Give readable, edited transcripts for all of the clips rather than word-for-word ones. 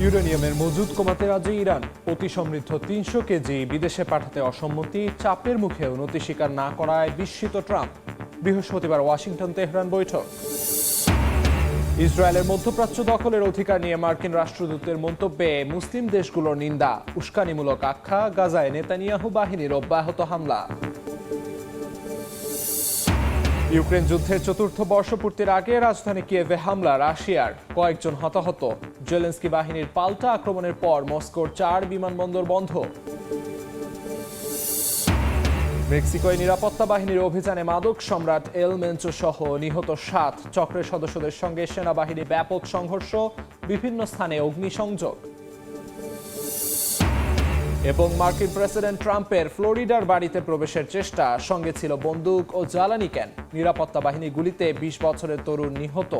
ইউরেনিয়ামের মজুদ কমাতে রাজি ইরান। অতি সমৃদ্ধ ৩০০ কেজি বিদেশে পাঠাতে অসম্মতি, চাপের মুখেও নতি স্বীকার না করায় বিস্মিত ট্রাম্প। বৃহস্পতিবার ওয়াশিংটন তেহরান বৈঠক। ইসরায়েলের মধ্যপ্রাচ্য দখলের অধিকার নিয়ে মার্কিন রাষ্ট্রদূতের মন্তব্যে মুসলিম দেশগুলোর নিন্দা, উস্কানিমূলক আখ্যা। গাজায় নেতানিয়াহু বাহিনীর অব্যাহত হামলা। ইউক্রেন যুদ্ধের চতুর্থ বর্ষপূর্তির আগে রাজধানী কিয়েভে হামলা রাশিয়ার, কয়েকজন হতাহত। জেলেনস্কি বাহিনীর পাল্টা আক্রমণের পর মস্কোর 4 বিমানবন্দর বন্ধ। মেক্সিকোয় নিরাপত্তা বাহিনীর অভিযানে মাদক সম্রাট এল মেনচো সহ নিহত 7 চক্রের সদস্যদের সঙ্গে সেনাবাহিনী ব্যাপক সংঘর্ষ, বিভিন্ন স্থানে অগ্নিসংযোগ। এবং মার্কিন প্রেসিডেন্ট ট্রাম্পের ফ্লোরিডার বাড়িতে প্রবেশের চেষ্টা, সঙ্গে ছিল বন্দুক ও জ্বালানি ক্যান। নিরাপত্তা বাহিনীর গুলিতে 20 বছরের তরুণ নিহত।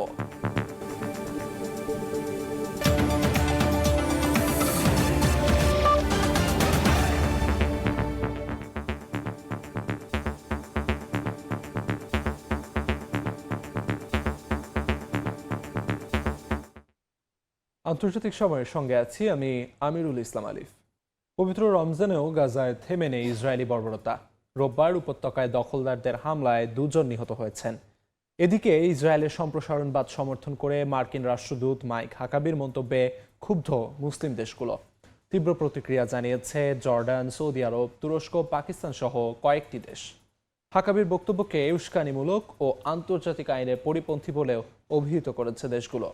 আন্তর্জাতিক সময়ের সঙ্গে আছি আমি আমিরুল ইসলাম আলিফ। পবিত্র রমজানেও গাজায় থেমে নেই ইসরায়েলি বর্বরতা। রোববার উপত্যকায় দখলদারদের হামলায় 2 জন নিহত হয়েছেন। এদিকে ইসরায়েলের সম্প্রসারণবাদ সমর্থন করে মার্কিন রাষ্ট্রদূত মাইক হাকাবির মন্তব্যে ক্ষুব্ধ মুসলিম দেশগুলো। তীব্র প্রতিক্রিয়া জানিয়েছে জর্ডান, সৌদি আরব, তুরস্ক, পাকিস্তান সহ কয়েকটি দেশ। হাকাবির বক্তব্যকে উস্কানিমূলক ও আন্তর্জাতিক আইনের পরিপন্থী বলেও অভিহিত করেছে দেশগুলো।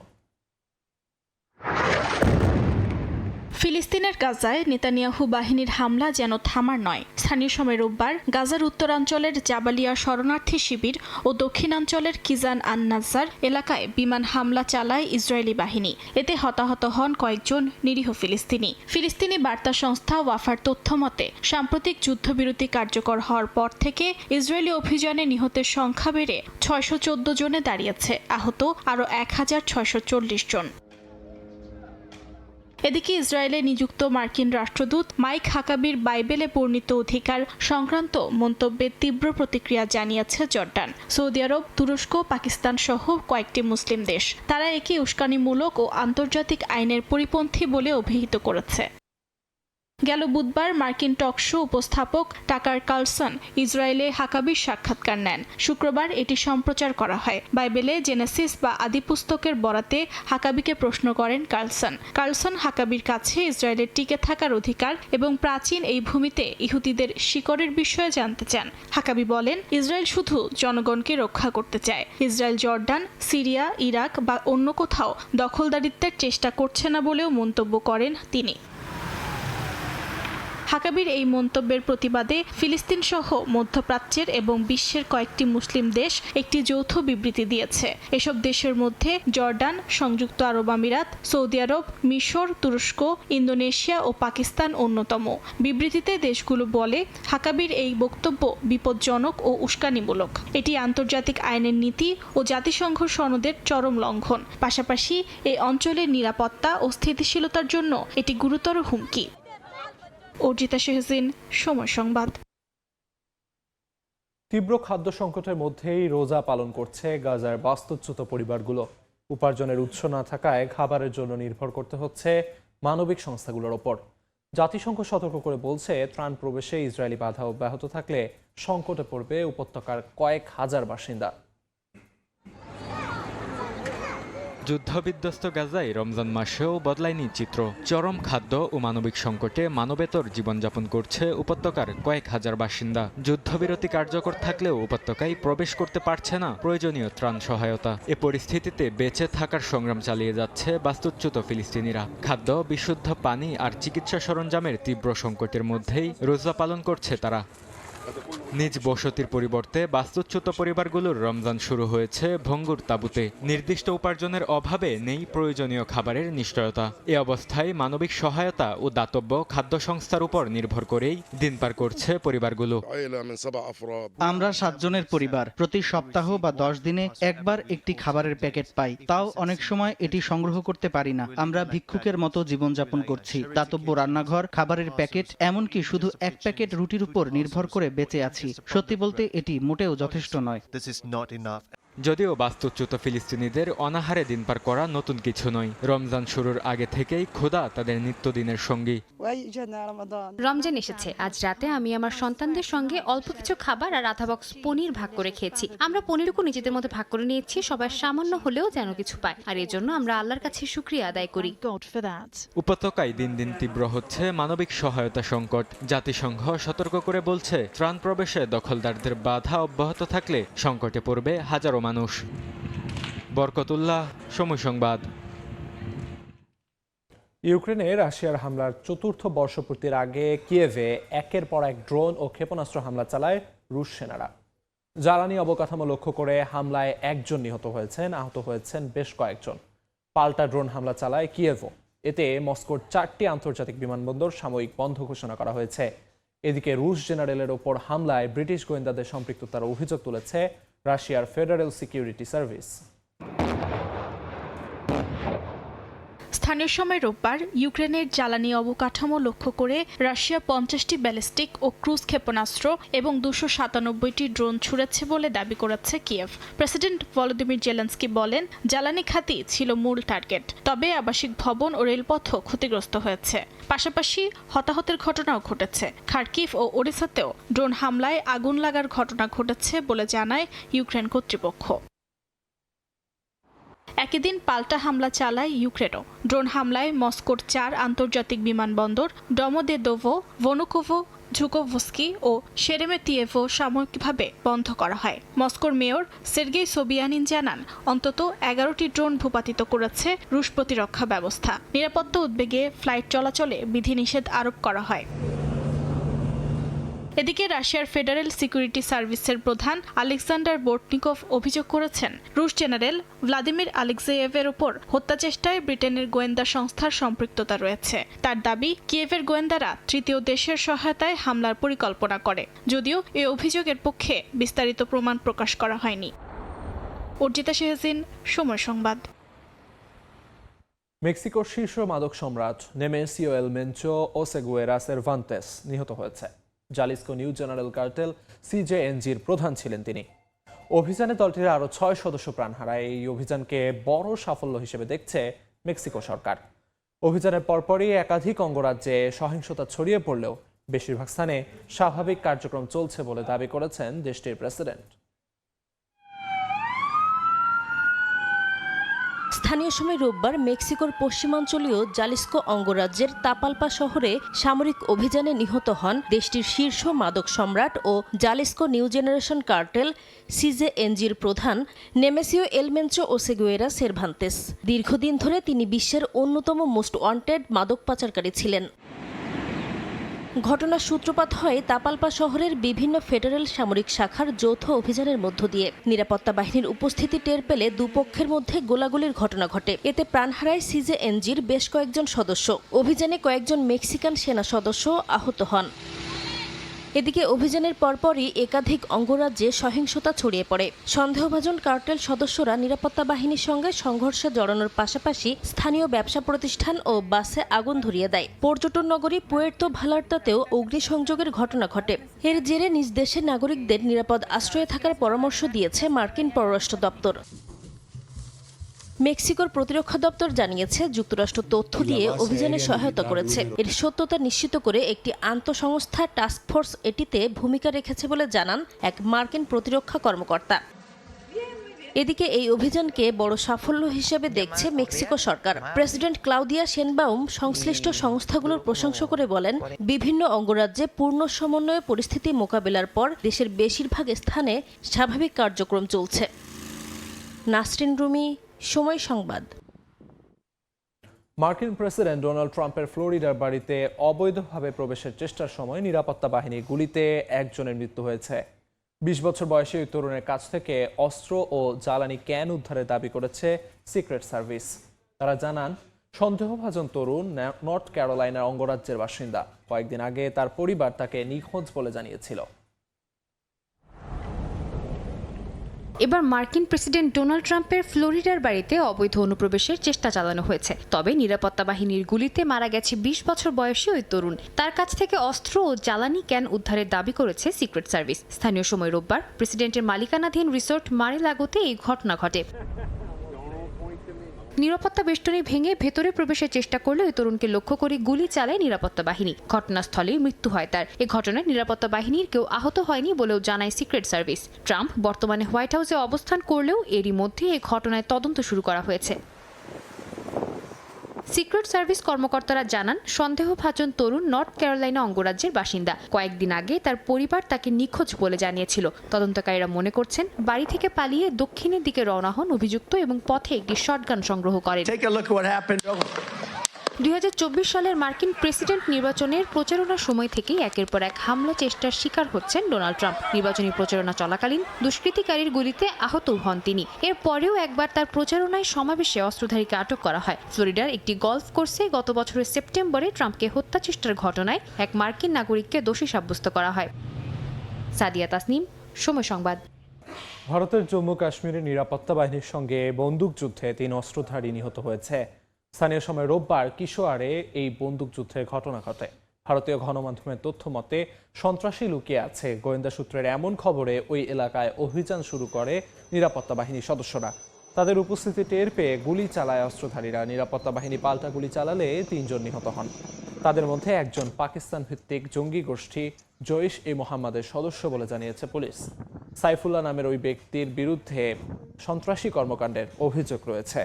ফিলিস্তিনের গাজায় নেতানিয়াহু বাহিনীর হামলা যেন থামার নয়। স্থানীয় সময় রোববার গাজার উত্তরাঞ্চলের জাবালিয়া শরণার্থী শিবির ও দক্ষিণাঞ্চলের কিজান আন নাজ্জার এলাকায় বিমান হামলা চালায় ইসরায়েলি বাহিনী। এতে হতাহত হন কয়েকজন নিরীহ ফিলিস্তিনি। ফিলিস্তিনি বার্তা সংস্থা ওয়াফার তথ্য মতে সাম্প্রতিক যুদ্ধবিরতি কার্যকর হওয়ার পর থেকে ইসরায়েলি অভিযানে নিহতের সংখ্যা বেড়ে 614 জনে দাঁড়িয়েছে, আহত আরও 1640 জন। এদিকে ইসরায়েলে নিযুক্ত মার্কিন রাষ্ট্রদূত মাইক হাকাবির বাইবেলে বর্ণিত অধিকার সংক্রান্ত মন্তব্যে তীব্র প্রতিক্রিয়া জানিয়েছে জর্ডান, সৌদি আরব, তুরস্ক, পাকিস্তান সহ কয়েকটি মুসলিম দেশ। তারা একে উস্কানিমূলক ও আন্তর্জাতিক আইনের পরিপন্থী বলে অভিহিত করেছে। গেল বুধবার মার্কিন টক শো উপস্থাপক টাকার কার্লসন ইসরায়েলে হাকাবির সাক্ষাৎকার নেন। শুক্রবার এটি সম্প্রচার করা হয়। বাইবেলে জেনেসিস বা আদিপুস্তকের বরাতে হাকাবিকে প্রশ্ন করেন কার্লসন হাকাবির কাছে ইসরায়েলের টিকে থাকার অধিকার এবং প্রাচীন এই ভূমিতে ইহুদিদের শিকড়ের বিষয়ে জানতে চান। হাকাবি বলেন, ইসরায়েল শুধু জনগণকে রক্ষা করতে চায়। ইসরায়েল জর্ডান, সিরিয়া, ইরাক বা অন্য কোথাও দখলদারিত্বের চেষ্টা করছে না বলেও মন্তব্য করেন তিনি। হাকাবির এই মন্তব্যের প্রতিবাদে ফিলিস্তিন সহ মধ্যপ্রাচ্যের এবং বিশ্বের কয়েকটি মুসলিম দেশ একটি যৌথ বিবৃতি দিয়েছে। এসব দেশের মধ্যে জর্ডান, সংযুক্ত আরব আমিরাত, সৌদি আরব, মিশর, তুরস্ক, ইন্দোনেশিয়া ও পাকিস্তান অন্যতম। বিবৃতিতে দেশগুলো বলে, হাকাবির এই বক্তব্য বিপজ্জনক ও উস্কানিমূলক। এটি আন্তর্জাতিক আইনের নীতি ও জাতিসংঘ সনদের চরম লঙ্ঘন। পাশাপাশি এই অঞ্চলের নিরাপত্তা ও স্থিতিশীলতার জন্য এটি গুরুতর হুমকি। অর্জিতা শেহজিন, সময় সংবাদ। তীব্র খাদ্য সংকটের মধ্যেই রোজা পালন করছে গাজার বাস্তুচ্যুত পরিবারগুলো। উপার্জনের উৎস না থাকায় খাবারের জন্য নির্ভর করতে হচ্ছে মানবিক সংস্থাগুলোর ওপর। জাতিসংঘ সতর্ক করে বলছে, ত্রাণ প্রবেশে ইসরায়েলি বাধা অব্যাহত থাকলে সংকটে পড়বে উপত্যকার কয়েক হাজার বাসিন্দা। যুদ্ধবিধ্বস্ত গাজায় রমজান মাসেও বদলায়নি চিত্র। চরম খাদ্য ও মানবিক সংকটে মানবেতর জীবনযাপন করছে উপত্যকার কয়েক হাজার বাসিন্দা। যুদ্ধবিরতি কার্যকর থাকলেও উপত্যকায় প্রবেশ করতে পারছে না প্রয়োজনীয় ত্রাণ সহায়তা। এ পরিস্থিতিতে বেঁচে থাকার সংগ্রাম চালিয়ে যাচ্ছে বাস্তুচ্যুত ফিলিস্তিনিরা। খাদ্য, বিশুদ্ধ পানি আর চিকিৎসা সরঞ্জামের তীব্র সংকটের মধ্যেই রোজা পালন করছে তারা। নিজ বসতির পরিবর্তে বাস্তুচ্যুত পরিবারগুলোর রমজান শুরু হয়েছে ভঙ্গুর তাঁবুতে। নির্দিষ্ট উপার্জনের অভাবে নেই প্রয়োজনীয় খাবারের নিশ্চয়তা। এ অবস্থায় মানবিক সহায়তা ও দাতব্য খাদ্য সংস্থার উপর নির্ভর করেই দিন পার করছে পরিবারগুলো। আমরা 7 জনের পরিবার। প্রতি সপ্তাহ বা 10 দিনে একবার একটি খাবারের প্যাকেট পাই, তাও অনেক সময় এটি সংগ্রহ করতে পারি না। আমরা ভিক্ষুকের মতো জীবনযাপন করছি। দাতব্য রান্নাঘর, খাবারের প্যাকেট, এমনকি শুধু 1 প্যাকেট রুটির উপর নির্ভর করে বেঁচে আছি। সত্যি বলতে এটি মোটেও যথেষ্ট নয়। যদিও বাস্তুচ্যুত ফিলিস্তিনিদের অনাহারে দিন পার করা নতুন কিছু নয়। রমজান শুরুর আগে থেকেই ক্ষুধা তাদের নিত্যদিনের সঙ্গী। রমজান এসেছে, আজ রাতে আমি আমার সন্তানদের সঙ্গে অল্প কিছু খাবার আর আধা বক্স পনির ভাগ করে খেয়েছি। আমরা পনিরটুকু নিজেদের মধ্যে ভাগ করে নিয়েছি, সবাই সামান্য হলেও যেন কিছু পায়, আর এজন্য আমরা আল্লাহর কাছে শুকরিয়া আদায় করি। উপত্যকায় দিন দিন তীব্র হচ্ছে মানবিক সহায়তা সংকট। জাতিসংঘ সতর্ক করে বলছে, ত্রাণ প্রবেশে দখলদারদের বাধা অব্যাহত থাকলে সংকটে পড়বে হাজারো মানুষ। বরকতুল্লাহ, সময় সংবাদ। ইউক্রেনে রাশিয়ার হামলার চতুর্থ বর্ষপূর্তির আগে কিয়েভে একের পর এক ড্রোন ও ক্ষেপণাস্ত্র হামলা চালায় রুশ সেনারা। জ্বালানি অবকাঠামো লক্ষ্য করে হামলায় একজন নিহত হয়েছেন, আহত হয়েছেন বেশ কয়েকজন। পাল্টা ড্রোন হামলা চালায় কিয়েভও। এতে মস্কোর 4টি আন্তর্জাতিক বিমানবন্দর সাময়িক বন্ধ ঘোষণা করা হয়েছে। এদিকে রুশ জেনারেলের ওপর হামলায় ব্রিটিশ গোয়েন্দাদের সম্পৃক্ততার অভিযোগ তুলেছে রাশিয়ার ফেডারেল সিকিউরিটি সার্ভিস। স্থানীয় সময় রোববার ইউক্রেনের জ্বালানি অবকাঠামো লক্ষ্য করে রাশিয়া 50টি ব্যালিস্টিক ও ক্রুজ ক্ষেপণাস্ত্র এবং 297টি ড্রোন ছুড়েছে বলে দাবি করেছে কিয়েভ। প্রেসিডেন্ট ভলোদিমির জেলেনস্কি বলেন, জ্বালানি খাতই ছিল মূল টার্গেট, তবে আবাসিক ভবন ও রেলপথও ক্ষতিগ্রস্ত হয়েছে। পাশাপাশি হতাহতের ঘটনাও ঘটেছে। খার্কিভ ও ওডিসাতেও ড্রোন হামলায় আগুন লাগার ঘটনা ঘটেছে বলে জানায় ইউক্রেন কর্তৃপক্ষ। একই দিন পাল্টা হামলা চালায় ইউক্রেনও। ড্রোন হামলায় মস্কোর 4 আন্তর্জাতিক বিমানবন্দর ডমোদেদোভো, ভনুকোভো, ঝুকোভস্কি ও শেরেমেতিয়েভো সাময়িকভাবে বন্ধ করা হয়। মস্কোর মেয়র সের্গেই সোবিয়ানিন জানান, অন্তত 11টি ড্রোন ভূপাতিত করেছে রুশ প্রতিরক্ষা ব্যবস্থা। নিরাপত্তা উদ্বেগে ফ্লাইট চলাচলে বিধিনিষেধ আরোপ করা হয়। এদিকে রাশিয়ার ফেডারেল সিকিউরিটি সার্ভিসের প্রধান আলেকজান্ডার বোর্টনিকভ অভিযোগ করেছেন, রুশ জেনারেল ভ্লাদিমির আলেক্সেয়েভের ওপর হত্যাচেষ্টায় ব্রিটেনের গোয়েন্দা সংস্থার সম্পৃক্ততা রয়েছে। তার দাবি, কিয়েভের গোয়েন্দারা তৃতীয় দেশের সহায়তায় হামলার পরিকল্পনা করে, যদিও এই অভিযোগের পক্ষে বিস্তারিত প্রমাণ প্রকাশ করা হয়নি। অর্জিতা শেহজিন, সময় সংবাদ। মেক্সিকোর শীর্ষ মাদক সম্রাট নেমেসিও এল মেনচো ওসেগুয়েরা সেরভান্তেস নিহত হয়েছে। জালিস্কো নিউ জেনারেল কার্টেল সিজেএনজির প্রধান ছিলেন তিনি। অভিযানে দলটির আরও 6 সদস্য প্রাণ হারায়। এই অভিযানকে বড় সাফল্য হিসেবে দেখছে মেক্সিকো সরকার। অভিযানের পরপরই একাধিক অঙ্গরাজ্যে সহিংসতা ছড়িয়ে পড়লেও বেশিরভাগ স্থানে স্বাভাবিক কার্যক্রম চলছে বলে দাবি করেছেন দেশটির প্রেসিডেন্ট। স্থানীয় সময় রোববার মেক্সিকোর পশ্চিমাঞ্চলীয় জালিস্কো অঙ্গরাজ্যের তাপালপা শহরে সামরিক অভিযানে নিহত হন দেশটির শীর্ষ মাদক সম্রাট ও জালিস্কো নিউ জেনারেশন কার্টেল সিজেএনজির প্রধান নেমেসিও এল মেনচো ওসেগুয়েরা সেরভান্তেস। দীর্ঘদিন ধরে তিনি বিশ্বের অন্যতম মোস্ট ওয়ান্টেড মাদক পাচারকারী ছিলেন। ঘটনার সূত্রপাত হয় তাপালপা শহরের বিভিন্ন ফেডারেল সামরিক শাখার যৌথ অভিযানের মধ্য দিয়ে। নিরাপত্তা বাহিনীর উপস্থিতি টের পেলে দুপক্ষের মধ্যে গোলাগুলির ঘটনা ঘটে। এতে প্রাণ হারায় সিজেএনজির বেশ কয়েকজন সদস্য। অভিযানে কয়েকজন মেক্সিকান সেনা সদস্য আহত হন। এদিকে অভিযানের পরপরই একাধিক অঙ্গরাজ্যে সহিংসতা ছড়িয়ে পড়ে। সন্দেহভাজন কার্টেল সদস্যরা নিরাপত্তা বাহিনীর সঙ্গে সংঘর্ষে জড়ানোর পাশাপাশি স্থানীয় ব্যবসা প্রতিষ্ঠান ও বাসে আগুন ধরিয়ে দেয়। পর্যটন নগরী পুয়ের্তো ভালার্তাতেও অগ্নিসংযোগের ঘটনা ঘটে। এর জেরে নিজ দেশের নাগরিকদের নিরাপদ আশ্রয়ে থাকার পরামর্শ দিয়েছে মার্কিন পররাষ্ট্র দপ্তর। মেক্সিকোর প্রতিরক্ষা দপ্তর জানিয়েছে, যুক্তরাষ্ট্র তথ্য দিয়ে অভিযানে সহায়তা করেছে। এর সত্যতা নিশ্চিত করে একটি আন্তঃসংস্থা টাস্কফোর্স এটিতে ভূমিকা রেখেছে বলে জানান এক মার্কিন প্রতিরক্ষা কর্মকর্তা। এদিকে এই অভিযানকে বড় সাফল্য হিসেবে দেখছে মেক্সিকো সরকার। প্রেসিডেন্ট ক্লাউদিয়া শেনবাউম সংশ্লিষ্ট সংস্থাগুলোর প্রশংসা করে বলেন, বিভিন্ন অঙ্গরাজ্যে পূর্ণ সমন্বয়ে পরিস্থিতি মোকাবেলার পর দেশের বেশিরভাগ স্থানে স্বাভাবিক কার্যক্রম চলছে। নাসরিন রুমি, সময় সংবাদ। মার্কিন প্রেসিডেন্ট ডোনাল্ড ট্রাম্পের ফ্লোরিডার বাড়িতে অবৈধভাবে প্রবেশের চেষ্টার সময় নিরাপত্তা বাহিনীর গুলিতে একজনের মৃত্যু হয়েছে। 20 বছর বয়সী ওই তরুণের কাছ থেকে অস্ত্র ও জ্বালানি ক্যান উদ্ধারের দাবি করেছে সিক্রেট সার্ভিস। তারা জানান, সন্দেহভাজন তরুণ নর্থ ক্যারোলাইনার অঙ্গরাজ্যের বাসিন্দা। কয়েকদিন আগে তার পরিবার তাকে নিখোঁজ বলে জানিয়েছিল। এবার মার্কিন প্রেসিডেন্ট ডোনাল্ড ট্রাম্পের ফ্লোরিডার বাড়িতে অবৈধ অনুপ্রবেশের চেষ্টা চালানো হয়েছে। তবে নিরাপত্তা বাহিনীর গুলিতে মারা গেছে 20 বছর বয়সী ওই তরুণ। তার কাছ থেকে অস্ত্র ও জ্বালানি ক্যান উদ্ধারের দাবি করেছে সিক্রেট সার্ভিস। স্থানীয় সময় রোববার প্রেসিডেন্টের মালিকানাধীন রিসোর্ট মারে-লাগোতে এই ঘটনা ঘটে। নিরাপত্তা বেষ্টনী ভেঙে ভেতরে প্রবেশের চেষ্টা করলে ওই তরুণকে লক্ষ্য করে গুলি চালায় নিরাপত্তা বাহিনী। ঘটনাস্থলেই মৃত্যু হয় তার। এ ঘটনায় নিরাপত্তা বাহিনীর কেউ আহত হয়নি বলেও জানায় সিক্রেট সার্ভিস। ট্রাম্প বর্তমানে হোয়াইট হাউসে অবস্থান করলেও এরই মধ্যে এই ঘটনায় তদন্ত শুরু করা হয়েছে। সিক্রেট সার্ভিস কর্মকর্তারা জানান, সন্দেহভাজন তরুণ নর্থ ক্যারোলাইনা অঙ্গরাজ্যের বাসিন্দা। কয়েকদিন আগে তার পরিবার তাকে নিখোঁজ বলে জানিয়েছিল। তদন্তকারীরা মনে করছেন বাড়ি থেকে পালিয়ে দক্ষিণের দিকে রওনা হন অভিযুক্ত এবং পথে একটি শটগান সংগ্রহ করেন। 2024 সালের মার্কিন প্রেসিডেন্ট নির্বাচনের প্রচারণার সময় থেকেই একের পর এক হামলা চেষ্টার শিকার হচ্ছেন ডোনাল্ড ট্রাম্প। নির্বাচনী প্রচারণা চলাকালীন দুষ্কৃতিকারীর গুলিতে আহত হন তিনি। এরপরেও একবার তার প্রচারণায় সমাবেশে অস্ত্রধারীকে আটক করা হয়। ফ্লোরিডার একটি গলফ কোর্সে গত বছরের সেপ্টেম্বরে ট্রাম্পকে হত্যা চেষ্টার ঘটনায় এক মার্কিন নাগরিককে দোষী সাব্যস্ত করা হয়। সাদিয়া তাসনিম, সময় সংবাদ। ভারতের জম্মু কাশ্মীরের নিরাপত্তা বাহিনীর সঙ্গে বন্দুকযুদ্ধে 3 অস্ত্রধারী নিহত হয়েছে। স্থানীয় সময় রোববার কিশোয়ারে এই বন্দুকযুদ্ধের ঘটনা ঘটে। ভারতীয় গণমাধ্যমের তথ্য মতে সন্ত্রাসী লুকিয়ে আছে। গোয়েন্দা সূত্রের এমন খবরে ওই এলাকায় অভিযান শুরু করে নিরাপত্তা বাহিনীর সদস্যরা। তাদের উপস্থিতি টের পেয়ে গুলি চালায় অস্ত্রধারীরা। নিরাপত্তা বাহিনী পাল্টা গুলি চালালে 3 জন নিহত হন। তাদের মধ্যে একজন পাকিস্তান ভিত্তিক জঙ্গি গোষ্ঠী জৈশ-ই-মোহাম্মদের সদস্য বলে জানিয়েছে পুলিশ। সাইফুল্লাহ নামের ওই ব্যক্তির বিরুদ্ধে সন্ত্রাসী কর্মকাণ্ডের অভিযোগ রয়েছে।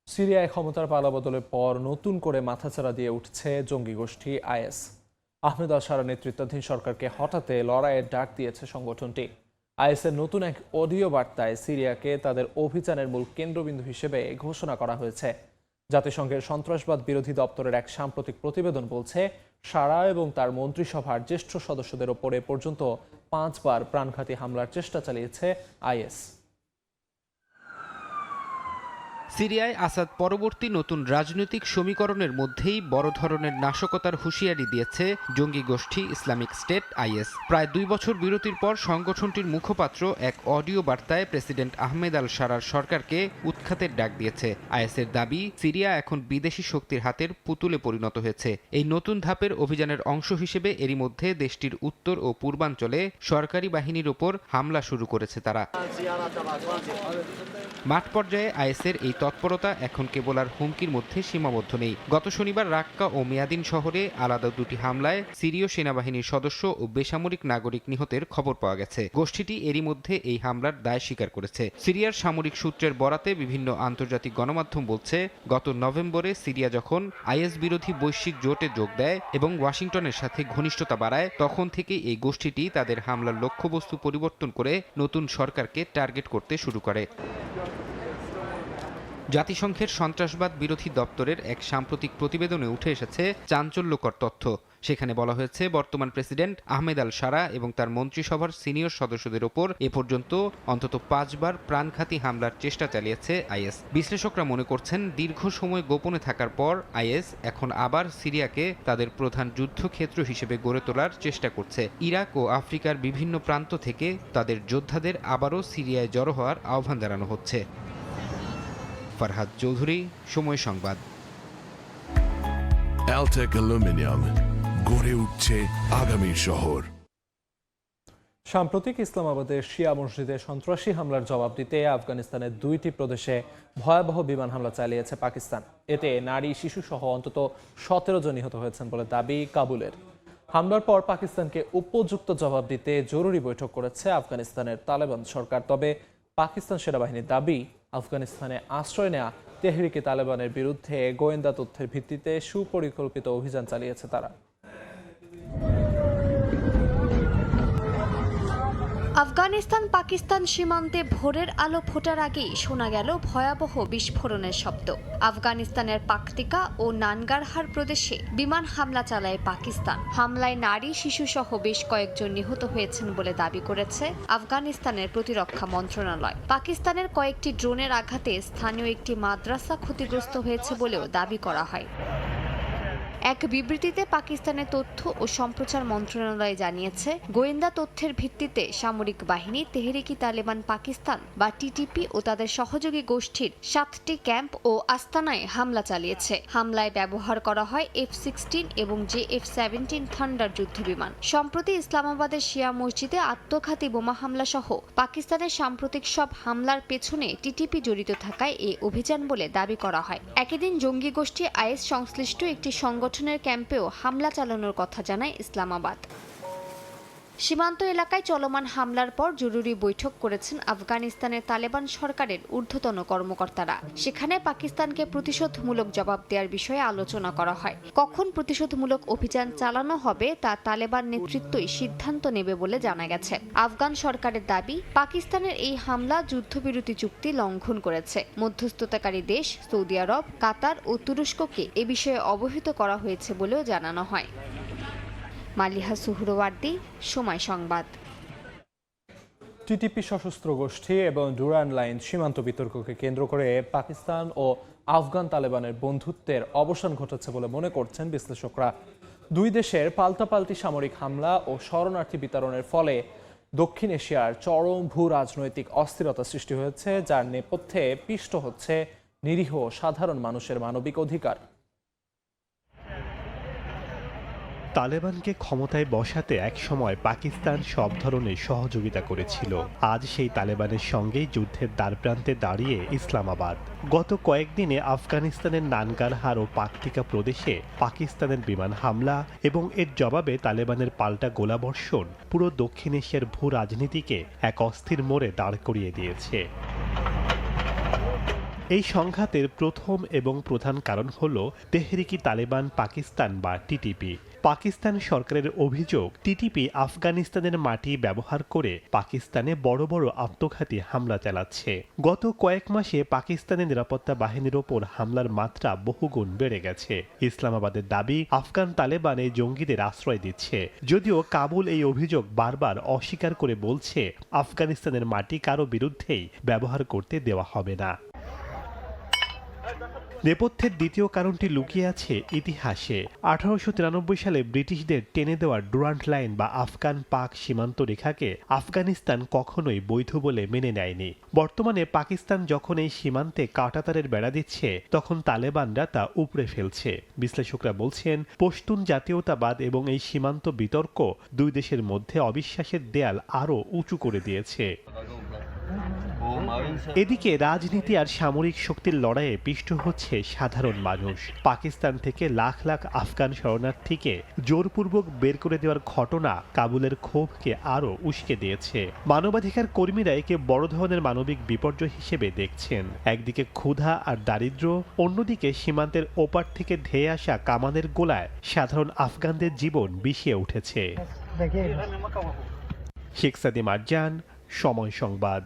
সিরিয়ায় ক্ষমতার পালাবদলের পর নতুন করে মাথাচাড়া দিয়ে উঠছে জঙ্গি গোষ্ঠী আইএস। আহমেদ আল শারা নেতৃত্বাধীন সরকারকে হটাতে লড়াইয়ের ডাক দিয়েছে সংগঠনটি। আইএসের নতুন এক অডিও বার্তায় সিরিয়াকে তাদের অভিযানের মূল কেন্দ্রবিন্দু হিসেবে ঘোষণা করা হয়েছে। জাতিসংঘের সন্ত্রাসবাদ বিরোধী দপ্তরের এক সাম্প্রতিক প্রতিবেদন বলছে, শারা এবং তার মন্ত্রিসভার জ্যেষ্ঠ সদস্যদের ওপরে পর্যন্ত 5 বার প্রাণঘাতী হামলার চেষ্টা চালিয়েছে আইএস। সিরিয়ায় আসাদ পরবর্তী নতুন রাজনৈতিক সমীকরণের মধ্যেই বড় ধরনের নাশকতার হুঁশিয়ারি দিয়েছে জঙ্গি গোষ্ঠী ইসলামিক স্টেট আইএস। প্রায় 2 বছর বিরতির পর সংগঠনটির মুখপাত্র এক অডিও বার্তায় প্রেসিডেন্ট আহমেদ আল শারার সরকারকে উৎখাতের ডাক দিয়েছে। আইএসের দাবি, সিরিয়া এখন বিদেশি শক্তির হাতের পুতুলে পরিণত হয়েছে। এই নতুন ধাপের অভিযানের অংশ হিসেবে এরই মধ্যে দেশটির উত্তর ও পূর্বাঞ্চলে সরকারি বাহিনীর ওপর হামলা শুরু করেছে তারা। মাঠ পর্যায়ে আইএসের এই তৎপরতা এখন কেবল আর হুমকির মধ্যে সীমাবদ্ধ নেই। গত শনিবার রাক্কা ও মেয়াদিন শহরে আলাদা 2টি হামলায় সিরীয় সেনাবাহিনীর সদস্য ও বেসামরিক নাগরিক নিহতের খবর পাওয়া গেছে। গোষ্ঠীটি এরই মধ্যে এই হামলার দায় স্বীকার করেছে। সিরিয়ার সামরিক সূত্রের বরাতে বিভিন্ন আন্তর্জাতিক গণমাধ্যম বলছে, গত নভেম্বরে সিরিয়া যখন আইএস বিরোধী বৈশ্বিক জোটে যোগ দেয় এবং ওয়াশিংটনের সাথে ঘনিষ্ঠতা বাড়ায়, তখন থেকে এই গোষ্ঠীটি তাদের হামলার লক্ষ্যবস্তু পরিবর্তন করে নতুন সরকারকে টার্গেট করতে শুরু করে। জাতিসংঘের সন্ত্রাসবাদ বিরোধী দপ্তরের এক সাম্প্রতিক প্রতিবেদনে উঠে এসেছে চাঞ্চল্যকর তথ্য। সেখানে বলা হয়েছে, বর্তমান প্রেসিডেন্ট আহমেদ আল শারা এবং তার মন্ত্রিসভার সিনিয়র সদস্যদের ওপর এ পর্যন্ত অন্তত 5 বার প্রাণঘাতী হামলার চেষ্টা চালিয়েছে আইএস। বিশ্লেষকরা মনে করছেন, দীর্ঘ সময় গোপনে থাকার পর আইএস এখন আবার সিরিয়াকে তাদের প্রধান যুদ্ধক্ষেত্র হিসেবে গড়ে তোলার চেষ্টা করছে। ইরাক ও আফ্রিকার বিভিন্ন প্রান্ত থেকে তাদের যোদ্ধাদের আবারও সিরিয়ায় জড়ো হওয়ার আহ্বান জানানো হচ্ছে। ফরহাদ চৌধুরী, সময় সংবাদ। অ্যালটেক অ্যালুমিনিয়াম, গড়ে উঠছে আগামী শহর। সাম্প্রতিক ইসলামাবাদের শিয়া মসজিদে সন্ত্রাসী হামলার জবাব দিতে আফগানিস্তানের 2টি প্রদেশে ভয়াবহ বিমান হামলা চালিয়েছে পাকিস্তান। এতে নারী, শিশু সহ অন্তত 17 জন নিহত হয়েছেন বলে দাবি কাবুলের। হামলার পর পাকিস্তানকে উপযুক্ত জবাব দিতে জরুরি বৈঠক করেছে আফগানিস্তানের তালেবান সরকার। তবে পাকিস্তান সেনাবাহিনীর দাবি, আফগানিস্তানে আশ্রয় নেওয়া তেহরিকে তালেবানের বিরুদ্ধে গোয়েন্দা তথ্যের ভিত্তিতে সুপরিকল্পিত অভিযান চালিয়েছে তারা। আফগানিস্তান পাকিস্তান সীমান্তে ভোরের আলো ফোটার আগেই শোনা গেল ভয়াবহ বিস্ফোরণের শব্দ। আফগানিস্তানের পাকতিকা ও নানগারহার প্রদেশে বিমান হামলা চালায় পাকিস্তান। হামলায় নারী, শিশু সহ বেশ কয়েকজন নিহত হয়েছেন বলে দাবি করেছে আফগানিস্তানের প্রতিরক্ষা মন্ত্রণালয়। পাকিস্তানের কয়েকটি ড্রোনের আঘাতে স্থানীয় একটি মাদ্রাসা ক্ষতিগ্রস্ত হয়েছে বলেও দাবি করা হয়। এক বিবৃতিতে পাকিস্তানের তথ্য ও সম্প্রচার মন্ত্রণালয় জানিয়েছে, গোয়েন্দা তথ্যের ভিত্তিতে সামরিক বাহিনী তেহরিকি তালেবান পাকিস্তান বা টিটিপি ও তাদের সহযোগী গোষ্ঠীর 7টি ক্যাম্প ও আস্তানায় হামলা চালিয়েছে। হামলায় ব্যবহার করা হয় F-16 এবং JF-17 থান্ডার যুদ্ধবিমান। সম্প্রতি ইসলামাবাদের শিয়া মসজিদে আত্মঘাতী বোমা হামলা সহ পাকিস্তানের সাম্প্রতিক সব হামলার পেছনে টিটিপি জড়িত থাকায় এই অভিযান বলে দাবি করা হয়। একই দিন জঙ্গি গোষ্ঠী আইএস সংশ্লিষ্ট একটি সংগঠনের ক্যাম্পেও হামলা চালানোর কথা জানায় ইসলামাবাদ। সীমান্ত এলাকায় চলমান হামলার পর জরুরি বৈঠক করেছেন আফগানিস্তানের তালেবান সরকারের ঊর্ধ্বতন কর্মকর্তারা। সেখানে পাকিস্তানকে প্রতিশোধমূলক জবাব দেওয়ার বিষয়ে আলোচনা করা হয়। কখন প্রতিশোধমূলক অভিযান চালানো হবে তা তালেবান নেতৃত্বই সিদ্ধান্ত নেবে বলে জানা গেছে। আফগান সরকারের দাবি, পাকিস্তানের এই হামলা যুদ্ধবিরতি চুক্তি লঙ্ঘন করেছে। মধ্যস্থতাকারী দেশ সৌদি আরব, কাতার ও তুরস্ককে এ বিষয়ে অবহিত করা হয়েছে বলেও জানানো হয়। মালিহা সুহরওয়ার্দী, সময় সংবাদ। টিটিপি সশস্ত্র গোষ্ঠী এবং ডুরান্ড লাইন সীমান্ত বিতর্ককে কেন্দ্র করে পাকিস্তান ও আফগান তালেবানের বন্ধুত্বের অবসান ঘটেছে বলে মনে করছেন বিশ্লেষকরা। দুই দেশের পাল্টাপাল্টি সামরিক হামলা ও শরণার্থী বিতরণের ফলে দক্ষিণ এশিয়ার চরম ভূ রাজনৈতিক অস্থিরতা সৃষ্টি হয়েছে, যার নেপথ্যে পিষ্ট হচ্ছে নিরীহ সাধারণ মানুষের মানবিক অধিকার। তালেবানকে ক্ষমতায় বসাতে একসময় পাকিস্তান সব ধরনের সহযোগিতা করেছিল। আজ সেই তালেবানের সঙ্গেই যুদ্ধের দ্বারপ্রান্তে দাঁড়িয়ে ইসলামাবাদ। গত কয়েকদিনে আফগানিস্তানের নানগারহার ও পাকতিকা প্রদেশে পাকিস্তানের বিমান হামলা এবং এর জবাবে তালেবানের পাল্টা গোলাবর্ষণ পুরো দক্ষিণ এশিয়ার ভূ রাজনীতিকে এক অস্থির মোড়ে দাঁড় করিয়ে দিয়েছে। এই সংঘাতের প্রথম এবং প্রধান কারণ হল তেহরিকি তালেবান পাকিস্তান বা টিটিপি। পাকিস্তান সরকারের অভিযোগ, টিটিপি আফগানিস্তানের মাটি ব্যবহার করে পাকিস্তানে বড় বড় আত্মঘাতী হামলা চালাচ্ছে। গত কয়েক মাসে পাকিস্তানের নিরাপত্তা বাহিনীর ওপর হামলার মাত্রা বহুগুণ বেড়ে গেছে। ইসলামাবাদের দাবি, আফগান তালেবান এই জঙ্গিদের আশ্রয় দিচ্ছে। যদিও কাবুল এই অভিযোগ বারবার অস্বীকার করে বলছে, আফগানিস্তানের মাটি কারো বিরুদ্ধেই ব্যবহার করতে দেওয়া হবে না। নেপথ্যের দ্বিতীয় কারণটি লুকিয়ে আছে ইতিহাসে। 1893 সালে ব্রিটিশদের টেনে দেওয়া ডুরান্ড লাইন বা আফগান পাক সীমান্ত রেখাকে আফগানিস্তান কখনোই বৈধ বলে মেনে নেয়নি। বর্তমানে পাকিস্তান যখন এই সীমান্তে কাঁটাতারের বেড়া দিচ্ছে, তখন তালেবানরা তা উপড়ে ফেলছে। বিশ্লেষকরা বলছেন, পশতুন জাতীয়তাবাদ এবং এই সীমান্ত বিতর্ক দুই দেশের মধ্যে অবিশ্বাসের দেয়াল আরও উঁচু করে দিয়েছে। এদিকে রাজনীতি আর সামরিক শক্তির লড়াইয়ে পিষ্ট হচ্ছে সাধারণ মানুষ। পাকিস্তান থেকে লাখ লাখ আফগান শরণার্থীকে জোরপূর্বক বের করে দেওয়ার ঘটনা কাবুলের ক্ষোভকে আরও উস্কে দিয়েছে। মানবাধিকার কর্মীরা একে বড় ধরনের মানবিক বিপর্যয় হিসেবে দেখছেন। একদিকে ক্ষুধা আর দারিদ্র্য, অন্যদিকে সীমান্তের ওপার থেকে ধেয়ে আসা কামানের গোলায় সাধারণ আফগানদের জীবন বিষিয়ে উঠেছে। শেখ সাদি মারজান, সময় সংবাদ।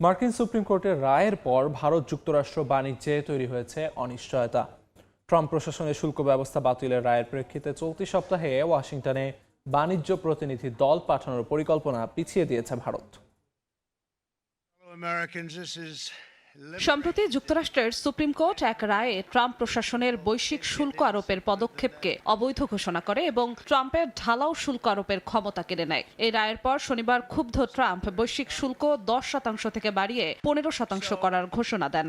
মার্কিন সুপ্রিম কোর্টের রায়ের পর ভারত যুক্তরাষ্ট্র বাণিজ্যে তৈরি হয়েছে অনিশ্চয়তা। ট্রাম্প প্রশাসনের শুল্ক ব্যবস্থা বাতিলের রায়ের প্রেক্ষিতে চলতি সপ্তাহে ওয়াশিংটনে বাণিজ্য প্রতিনিধি দল পাঠানোর পরিকল্পনা পিছিয়ে দিয়েছে ভারত। সম্প্রতি যুক্তরাষ্ট্রের সুপ্রিম কোর্ট এক রায়ে ট্রাম্প প্রশাসনের বৈশ্বিক শুল্ক আরোপের পদক্ষেপকে অবৈধ ঘোষণা করে এবং ট্রাম্পের ঢালাও শুল্ক আরোপের ক্ষমতা কেড়ে নেয়। এই রায়ের পর শনিবার ক্ষুব্ধ ট্রাম্প বৈশ্বিক শুল্ক 10% থেকে বাড়িয়ে 15% করার ঘোষণা দেন।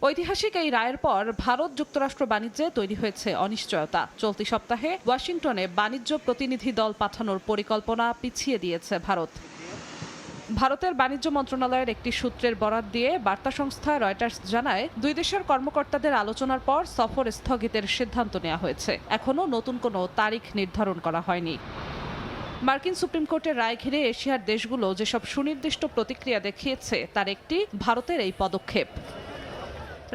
ঐতিহাসিক এই রায়ের পর ভারত যুক্তরাষ্ট্র বাণিজ্যে তৈরি হয়েছে অনিশ্চয়তা। চলতি সপ্তাহে ওয়াশিংটনে বাণিজ্য প্রতিনিধি দল পাঠানোর পরিকল্পনা পিছিয়ে দিয়েছে ভারত। ভারতের বাণিজ্য মন্ত্রণালয়ের একটি সূত্রের বরাত দিয়ে বার্তা সংস্থা রয়টার্স জানায়, দুই দেশের কর্মকর্তাদের আলোচনার পর সফর স্থগিতের সিদ্ধান্ত নেওয়া হয়েছে। এখনও নতুন কোনো তারিখ নির্ধারণ করা হয়নি। মার্কিন সুপ্রিম কোর্টের রায় ঘিরে এশিয়ার দেশগুলো যেসব সুনির্দিষ্ট প্রতিক্রিয়া দেখিয়েছে, তার একটি ভারতের এই পদক্ষেপ।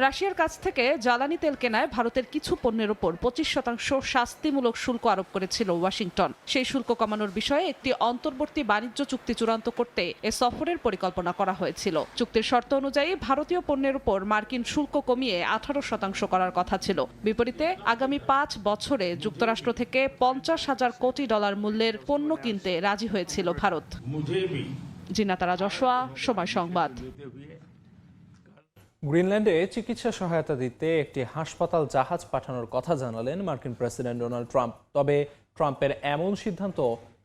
রাশিয়ার কাছ থেকে জ্বালানি তেল কেনায় ভারতের কিছু পণ্যের ওপর 25% শাস্তিমূলক শুল্ক আরোপ করেছিল ওয়াশিংটন। সেই শুল্ক কমানোর বিষয়ে একটি অন্তর্বর্তী বাণিজ্য চুক্তি চূড়ান্ত করতে এ সফরের পরিকল্পনা করা হয়েছিল। চুক্তির শর্ত অনুযায়ী ভারতীয় পণ্যের উপর মার্কিন শুল্ক কমিয়ে 18% করার কথা ছিল। বিপরীতে আগামী 5 বছরে যুক্তরাষ্ট্র থেকে $50,000 কোটি মূল্যের পণ্য কিনতে রাজি হয়েছিল ভারত। জিনাতারা যশোয়া, সময় সংবাদ। গ্রিনল্যান্ডে চিকিৎসা সহায়তা দিতে একটি হাসপাতাল জাহাজ পাঠানোর কথা জানালেন মার্কিন প্রেসিডেন্ট ডোনাল্ড ট্রাম্প। তবে ট্রাম্পের এমন সিদ্ধান্ত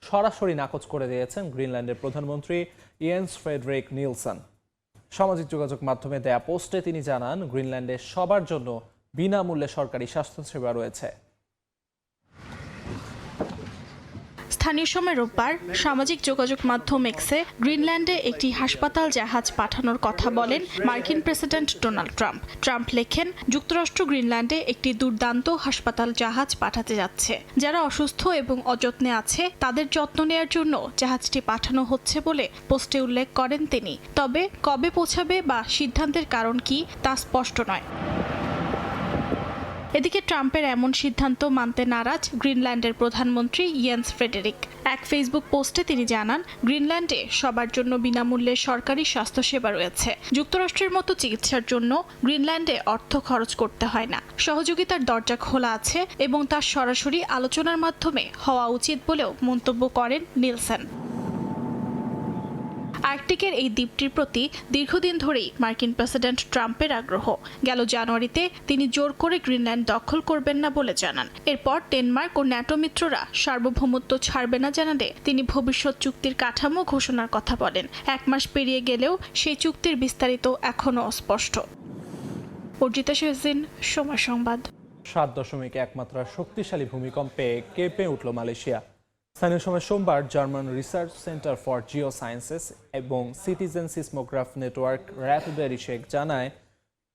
সরাসরি নাকচ করে দিয়েছেন গ্রিনল্যান্ডের প্রধানমন্ত্রী ইয়েন্স ফ্রেডরিক নিলসন। সামাজিক যোগাযোগ মাধ্যমে দেয়া পোস্টে তিনি জানান, গ্রিনল্যান্ডে সবার জন্য বিনামূল্যে সরকারি স্বাস্থ্যসেবা রয়েছে। স্থানীয় সময় রোববার সামাজিক যোগাযোগ মাধ্যম এক্সে গ্রিনল্যান্ডে একটি হাসপাতাল জাহাজ পাঠানোর কথা বলেন মার্কিন প্রেসিডেন্ট ডোনাল্ড ট্রাম্প। ট্রাম্প লেখেন, যুক্তরাষ্ট্র গ্রিনল্যান্ডে একটি দুর্দান্ত হাসপাতাল জাহাজ পাঠাতে যাচ্ছে। যারা অসুস্থ এবং অযত্নে আছে তাদের যত্ন নেয়ার জন্য জাহাজটি পাঠানো হচ্ছে বলে পোস্টে উল্লেখ করেন তিনি। তবে কবে পৌঁছাবে বা সিদ্ধান্তের কারণ কি তা স্পষ্ট নয়। এদিকে ট্রাম্পের এমন সিদ্ধান্ত মানতে নারাজ গ্রিনল্যান্ডের প্রধানমন্ত্রী ইয়েন্স ফ্রেডেরিক। এক ফেসবুক পোস্টে তিনি জানান, গ্রিনল্যান্ডে সবার জন্য বিনামূল্যে সরকারি স্বাস্থ্যসেবা রয়েছে। যুক্তরাষ্ট্রের মতো চিকিৎসার জন্য গ্রিনল্যান্ডে অর্থ খরচ করতে হয় না। সহযোগিতার দরজা খোলা আছে এবং তা সরাসরি আলোচনার মাধ্যমে হওয়া উচিত বলেও মন্তব্য করেন নিলসন। আর্কটিকের এই দ্বীপটির প্রতি দীর্ঘদিন ধরেই মার্কিন প্রেসিডেন্ট ট্রাম্পের আগ্রহ। গেল জানুয়ারিতে তিনি জোর করে গ্রিনল্যান্ড দখল করবেন না বলে জানান। এরপর ডেনমার্ক ও ন্যাটো মিত্ররা সার্বভৌমত্ব ছাড়বে না জানালে তিনি ভবিষ্যৎ চুক্তির কাঠামো ঘোষণার কথা বলেন। 1 মাস পেরিয়ে গেলেও সেই চুক্তির বিস্তারিত এখনও অস্পষ্ট। অর্জিতা শেহজিন, সময় সংবাদ। 7.1 মাত্রার শক্তিশালী ভূমিকম্পে কেঁপে উঠল মালয়েশিয়া। স্থানীয় সময় সোমবার German research centre for Jio sciences এবং সিটিজেন সিসমোগ্রাফ নেটওয়ার্ক র্যাপিডেরি শেখ জানায়,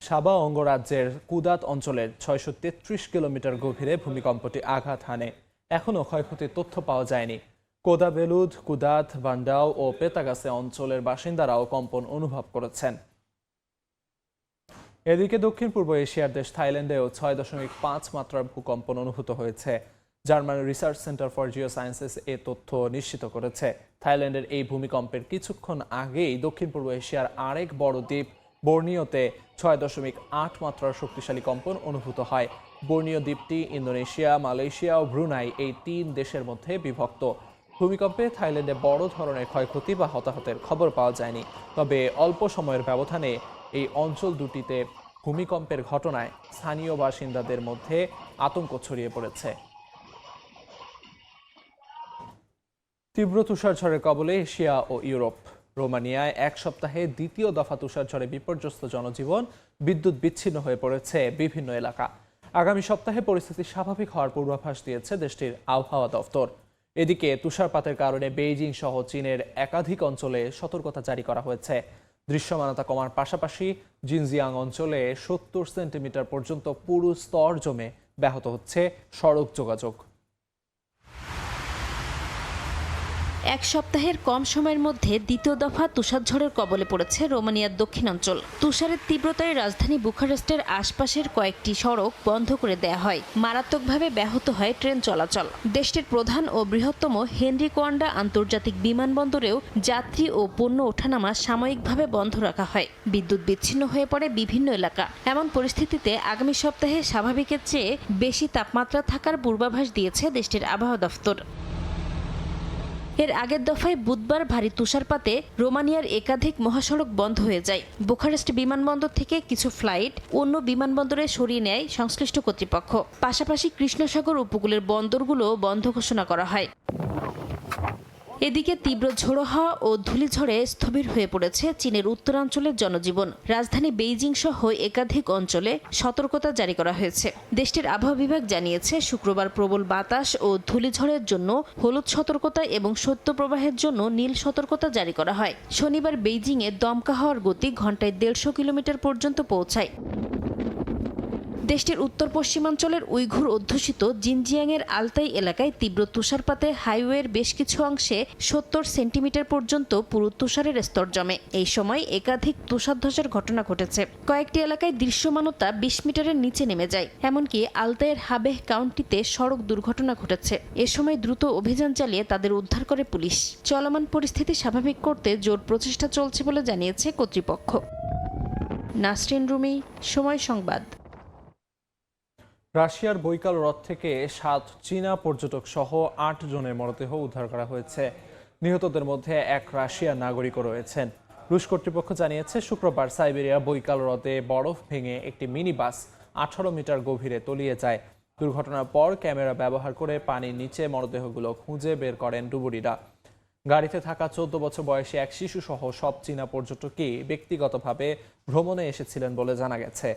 সাবা অঙ্গরাজ্যের কুদাত অঞ্চলের 633 কিলোমিটার গভীরে ভূমিকম্পটি আঘাত হানে। এখনও ক্ষয়ক্ষতির তথ্য পাওয়া যায়নি। কোদাবেলুদ, কুদাত, বান্ডাও ও পেতাগাসে অঞ্চলের বাসিন্দারাও কম্পন অনুভব করেছেন। এদিকে দক্ষিণ পূর্ব এশিয়ার দেশ থাইল্যান্ডেও 6.5 মাত্রার ভূকম্পন অনুভূত হয়েছে। German research centre for geosciences এ তথ্য নিশ্চিত করেছে। থাইল্যান্ডের এই ভূমিকম্পের কিছুক্ষণ আগেই দক্ষিণ পূর্ব এশিয়ার আরেক বড় দ্বীপ বর্নিওতে 6.8 মাত্রার শক্তিশালী কম্পন অনুভূত হয়। বর্নিও দ্বীপটি ইন্দোনেশিয়া, মালয়েশিয়া ও ব্রুনাই এই 3 দেশের মধ্যে বিভক্ত। ভূমিকম্পে থাইল্যান্ডে বড় ধরনের ক্ষয়ক্ষতি বা হতাহতের খবর পাওয়া যায়নি। তবে অল্প সময়ের ব্যবধানে এই অঞ্চল দুটিতে ভূমিকম্পের ঘটনায় স্থানীয় বাসিন্দাদের মধ্যে আতঙ্ক ছড়িয়ে পড়েছে। তীব্র তুষারঝড়ের কবলে এশিয়া ও ইউরোপ। রোমানিয়ায় 1 সপ্তাহে দ্বিতীয় দফা তুষারঝড়ে বিপর্যস্ত জনজীবন, বিদ্যুৎ বিচ্ছিন্ন হয়ে পড়েছে বিভিন্ন এলাকা। আগামী সপ্তাহে পরিস্থিতি স্বাভাবিক হওয়ার পূর্বাভাস দিয়েছে দেশটির আবহাওয়া দফতর। এদিকে তুষারপাতের কারণে বেইজিং সহ চীনের একাধিক অঞ্চলে সতর্কতা জারি করা হয়েছে। দৃশ্যমানতা কমার পাশাপাশি জিনজিয়াং অঞ্চলে 70 সেন্টিমিটার পর্যন্ত পুরু স্তর জমে ব্যাহত হচ্ছে সড়ক যোগাযোগ। 1 সপ্তাহের কম সময়ের মধ্যে দ্বিতীয় দফা তুষারঝড়ের কবলে পড়েছে রোমানিয়ার দক্ষিণাঞ্চল। তুষারের তীব্রতায় রাজধানী বুখারেস্টের আশপাশের কয়েকটি সড়ক বন্ধ করে দেয়া হয়। মারাত্মকভাবে ব্যাহত হয় ট্রেন চলাচল। দেশটির প্রধান ও বৃহত্তম হেনরি কোয়ান্ডা আন্তর্জাতিক বিমানবন্দরেও যাত্রী ও পণ্য ওঠানামা সাময়িকভাবে বন্ধ রাখা হয়। বিদ্যুৎ বিচ্ছিন্ন হয়ে পড়ে বিভিন্ন এলাকা। এমন পরিস্থিতিতে আগামী সপ্তাহে স্বাভাবিকের চেয়ে বেশি তাপমাত্রা থাকার পূর্বাভাস দিয়েছে দেশটির আবহাওয়া দফতর। এর আগের দফায় বুধবার ভারী তুষারপাতে রোমানিয়ার একাধিক মহাসড়ক বন্ধ হয়ে যায়। বুখারেস্ট বিমানবন্দর থেকে কিছু ফ্লাইট অন্য বিমানবন্দরে সরিয়ে নেয় সংশ্লিষ্ট কর্তৃপক্ষ। পাশাপাশি কৃষ্ণসাগর উপকূলের বন্দরগুলো বন্ধ ঘোষণা করা হয়। এদিকে তীব্র ঝোড়ো হাওয়া ও ধূলিঝড়ে স্থবির হয়ে পড়েছে চীনের উত্তরাঞ্চলের জনজীবন। রাজধানী বেইজিং সহ একাধিক অঞ্চলে সতর্কতা জারি করা হয়েছে। দেশটির আবহাওয়া বিভাগ জানিয়েছে, শুক্রবার প্রবল বাতাস ও ধূলিঝড়ের জন্য হলুদ সতর্কতা এবং শৈত্যপ্রবাহের জন্য নীল সতর্কতা জারি করা হয়। শনিবার বেইজিংয়ে দমকা হাওয়ার গতি ঘন্টায় 150 কিলোমিটার পর্যন্ত পৌঁছায়। দেশটির উত্তর পশ্চিমাঞ্চলের উইঘুর অধ্যুষিত জিনজিয়াংয়ের আলতাই এলাকায় তীব্র তুষারপাতে হাইওয়ের বেশ কিছু অংশে 70 সেন্টিমিটার পর্যন্ত পুরো তুষারের স্তর জমে। এই সময় একাধিক তুষারধসের ঘটনা ঘটেছে। কয়েকটি এলাকায় দৃশ্যমানতা 20 মিটারের নিচে নেমে যায়। এমনকি আলতাইয়ের হাবেহ কাউন্টিতে সড়ক দুর্ঘটনা ঘটেছে। এ সময় দ্রুত অভিযান চালিয়ে তাদের উদ্ধার করে পুলিশ। চলমান পরিস্থিতি স্বাভাবিক করতে জোর প্রচেষ্টা চলছে বলে জানিয়েছে কর্তৃপক্ষ। নাসরিন রুমি, সময় সংবাদ। রাশিয়ার বৈকাল হ্রদ থেকে 7 চীনা পর্যটক সহ 8 জনের মরদেহ উদ্ধার করা হয়েছে। নিহতদের মধ্যে এক রাশিয়ার নাগরিকও রয়েছেন। রুশ কর্তৃপক্ষ জানিয়েছে শুক্রবার সাইবেরিয়া বৈকাল হ্রদে বরফ ভেঙে একটি মিনি বাস 18 মিটার গভীরে তলিয়ে যায়। দুর্ঘটনার পর ক্যামেরা ব্যবহার করে পানির নিচে মরদেহগুলো খুঁজে বের করেন ডুবুরিরা। গাড়িতে থাকা 14 বছর বয়সী এক শিশু সহ সব চীনা পর্যটকই ব্যক্তিগতভাবে ভ্রমণে এসেছিলেন বলে জানা গেছে।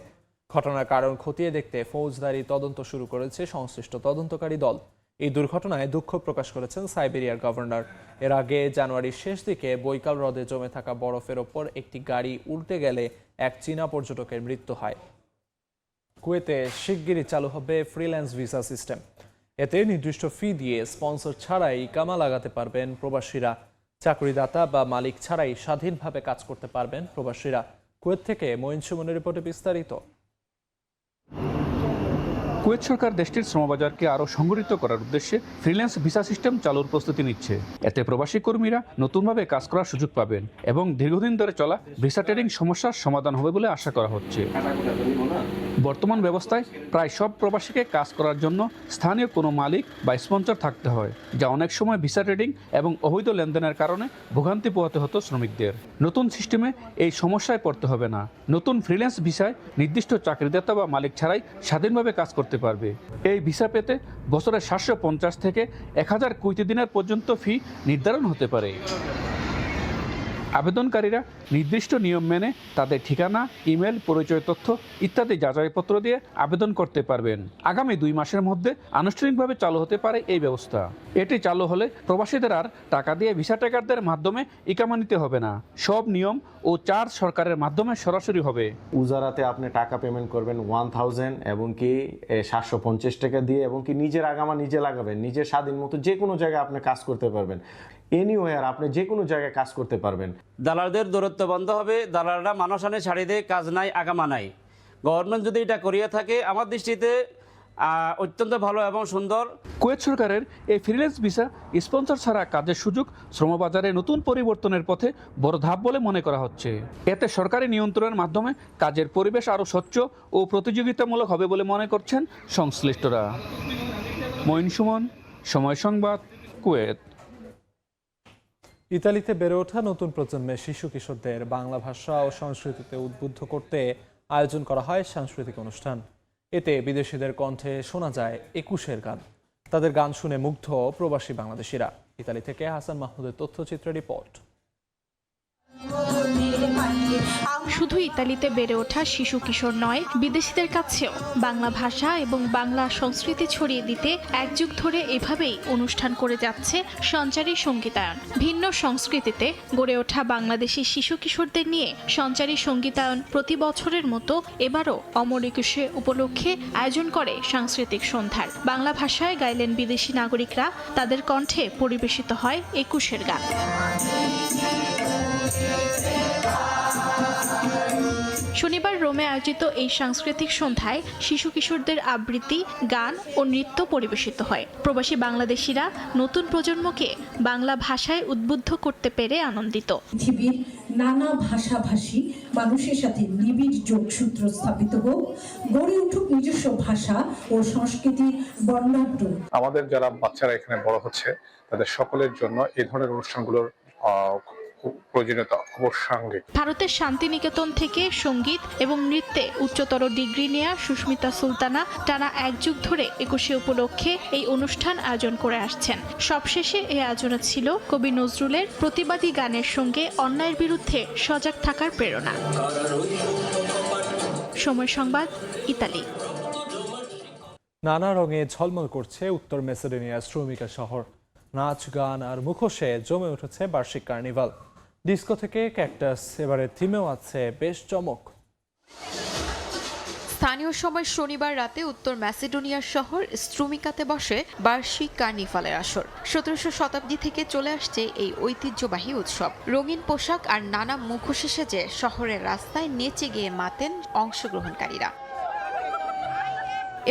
ঘটনার কারণ খতিয়ে দেখতে ফৌজদারি তদন্ত শুরু করেছে সংশ্লিষ্ট তদন্তকারী দল। এই দুর্ঘটনায় দুঃখ প্রকাশ করেছেন সাইবেরিয়ার গভর্নর। এর আগে জানুয়ারির শেষ দিকে বৈকাল হ্রদে জমে থাকা বরফের ওপর একটি গাড়ি উল্টে গেলে এক চীনা পর্যটকের মৃত্যু হয়। কুয়েতে শিগগিরই চালু হবে ফ্রিল্যান্স ভিসা সিস্টেম। এতে নির্দিষ্ট ফি দিয়ে স্পন্সর ছাড়াই ইকামা লাগাতে পারবেন প্রবাসীরা। চাকরিদাতা বা মালিক ছাড়াই স্বাধীনভাবে কাজ করতে পারবেন প্রবাসীরা। কুয়েত থেকে মঈন সুমনের রিপোর্টে বিস্তারিত। কুয়েত সরকার দেশটির শ্রমবাজারকে আরও সংগঠিত করার উদ্দেশ্যে ফ্রিল্যান্স ভিসা সিস্টেম চালুর প্রস্তুতি নিচ্ছে। এতে প্রবাসী কর্মীরা নতুনভাবে কাজ করার সুযোগ পাবেন এবং দীর্ঘদিন ধরে চলা ভিসা ট্রেডিং সমস্যার সমাধান হবে বলে আশা করা হচ্ছে। বর্তমান ব্যবস্থায় প্রায় সব প্রবাসীকে কাজ করার জন্য স্থানীয় কোনো মালিক বা স্পন্সর থাকতে হয়, যা অনেক সময় ভিসা ট্রেডিং এবং অবৈধ লেনদেনের কারণে ভোগান্তি পোহাতে হতো শ্রমিকদের। নতুন সিস্টেমে এই সমস্যায় পড়তে হবে না। নতুন ফ্রিল্যান্স ভিসায় নির্দিষ্ট চাকরিদাতা বা মালিক ছাড়াই স্বাধীনভাবে কাজ করতে পারবে। এই ভিসা পেতে বছরে 750 থেকে 1000 কুয়েতি দিনার পর্যন্ত ফি নির্ধারণ হতে পারে। আবেদনকারীরা নির্দিষ্ট নিয়ম মেনে তাদের ঠিকানা, ইমেল, পরিচয় তথ্য ইত্যাদি যাচাইপত্র দিয়ে আবেদন করতে পারবেন। আগামী 2 মাসের মধ্যে আনুষ্ঠানিকভাবে চালু হতে পারে এই ব্যবস্থা। এটি চালু হলে প্রবাসীদের আর টাকা দিয়ে ভিসা ট্যাকারদের মাধ্যমে ইকামা নিতে হবে না। সব নিয়ম ও চার্জ সরকারের মাধ্যমে সরাসরি হবে। উজারাতে আপনি টাকা পেমেন্ট করবেন 1000 এবং কি 750 টাকা দিয়ে, এবং কি নিজের আগামা নিজে লাগাবেন। নিজের স্বাধীন মতো যে কোনো জায়গায় আপনি কাজ করতে পারবেন। এনিওয়ার আপনি যে কোনো জায়গায় কাজ করতে পারবেন। দালালদের দূরত্ব বন্ধ হবে। দালালরা মানসানে ছাড়ি দিয়ে কাজ নাই, আগামা নাই। গভর্নমেন্ট যদি এটা করিয়ে থাকে আমার দৃষ্টিতে অত্যন্ত ভালো এবং সুন্দর। কুয়েত সরকারের এই ফ্রিল্যান্স ভিসা স্পন্সর ছাড়া কাজের সুযোগ শ্রমবাজারে নতুন পরিবর্তনের পথে বড় ধাপ বলে মনে করা হচ্ছে। এতে সরকারি নিয়ন্ত্রণের মাধ্যমে কাজের পরিবেশ আরও স্বচ্ছ ও প্রতিযোগিতামূলক হবে বলে মনে করছেন সংশ্লিষ্টরা। মঈন সুমন, সময় সংবাদ, কুয়েত। ইতালিতে বেড়ে ওঠা নতুন প্রজন্মের শিশু কিশোরদের বাংলা ভাষা ও সংস্কৃতিতে উদ্বুদ্ধ করতে আয়োজন করা হয় সাংস্কৃতিক অনুষ্ঠান। এতে বিদেশিদের কণ্ঠে শোনা যায় 21-এর গান। তাদের গান শুনে মুগ্ধ প্রবাসী বাংলাদেশিরা। ইতালি থেকে হাসান মাহমুদের তথ্যচিত্র রিপোর্ট। শুধু ইতালিতে বেড়ে ওঠা শিশু কিশোর নয়, বিদেশিদের কাছেও বাংলা ভাষা এবং বাংলা সংস্কৃতি ছড়িয়ে দিতে এক যুগ ধরে এভাবেই অনুষ্ঠান করে যাচ্ছে সঞ্চারী সঙ্গীতায়ন। ভিন্ন সংস্কৃতিতে গড়ে ওঠা বাংলাদেশি শিশু কিশোরদের নিয়ে সঞ্চারী সঙ্গীতায়ন প্রতি বছরের মতো এবারও অমর একুশে উপলক্ষে আয়োজন করে সাংস্কৃতিক সন্ধ্যার। বাংলা ভাষায় গাইলেন বিদেশি নাগরিকরা, তাদের কণ্ঠে পরিবেশিত হয় 21-এর গান। শনিবার রোমে আয়োজিত এই সাংস্কৃতিক সন্ধ্যায় শিশু কিশোরদের আবৃত্তি, গান ও নৃত্য পরিবেশিত হয়। প্রবাসী বাংলাদেশিরা নতুন প্রজন্মকে বাংলা ভাষায় উদ্বুদ্ধ করতে পেরে আনন্দিত। পৃথিবীর নানা ভাষাভাষী মানুষের সাথে নিবিড় যোগসূত্র স্থাপিত হোক, গড়ে উঠুক নিজস্ব ভাষা ও সংস্কৃতির বর্ণাঢ্য। আমাদের যারা বাচ্চারা এখানে বড় হচ্ছে তাদের সকলের জন্য এই ধরনের অনুষ্ঠানগুলোর প্রয়োজনীয়তা অবশ্যই। ভারতের শান্তিনিকেতন থেকে সঙ্গীত এবং নৃত্যে উচ্চতর ডিগ্রি নেয়া সুস্মিতা সুলতানা টানা এক যুগ ধরে 21শে উপলক্ষে এই অনুষ্ঠান আয়োজন করে আসছেন। সবশেষে এই আয়োজনে ছিল কবি নজরুলের প্রতিবাদী গানের সঙ্গে অন্যায়ের বিরুদ্ধে সজাগ থাকার প্রেরণা। সময় সংবাদ, ইতালি। নানা রঙে ঝলমল করছে উত্তর মেসিডোনিয়ার শ্রমিকা শহর। নাচ, গান আর মুখোশে জমে উঠেছে বার্ষিক কার্নিভাল। ডিস্কো থেকে ক্যাকটাস, এবারে থিমেও আছে বেশ চমক। স্থানীয় সময় শনিবার রাতে উত্তর ম্যাসিডোনিয়ার শহর স্ট্রুমিকাতে বসে বার্ষিক কার্নিভালের আসর। 1700 শতাব্দী থেকে চলে আসছে এই ঐতিহ্যবাহী উৎসব। রঙিন পোশাক আর নানা মুখোশে সেজে শহরের রাস্তায় নেচে গিয়ে মাতেন অংশগ্রহণকারীরা।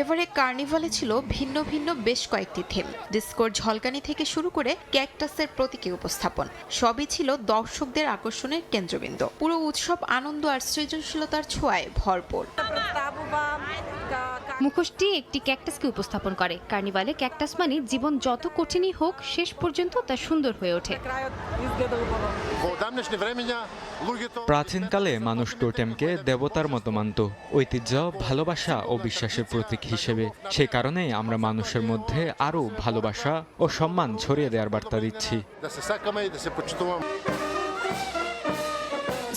এবারে কার্নিভালে ছিল ভিন্ন ভিন্ন বেশ কয়েকটি থিম। ডিস্কোর ঝলকানি থেকে শুরু করে ক্যাকটাসের প্রতীকী উপস্থাপন, সবই ছিল দর্শকদের আকর্ষণের কেন্দ্রবিন্দু। পুরো উৎসব আনন্দ আর সৃজনশীলতার ছোঁয়ায় ভরপুর। মুখোশটি একটি ক্যাকটাসকে উপস্থাপন করে। কার্নিভালে ক্যাকটাস মানে জীবন যত কঠিনই হোক শেষ পর্যন্ত তা সুন্দর হয়ে ওঠে। প্রাচীনকালে মানুষ টোটেমকে দেবতার মতো মানত, ঐতিহ্য, ভালোবাসা ও বিশ্বাসের প্রতীক হিসেবে। সেই কারণেই আমরা মানুষের মধ্যে আরও ভালোবাসা ও সম্মান ছড়িয়ে দেওয়ার বার্তা দিচ্ছি।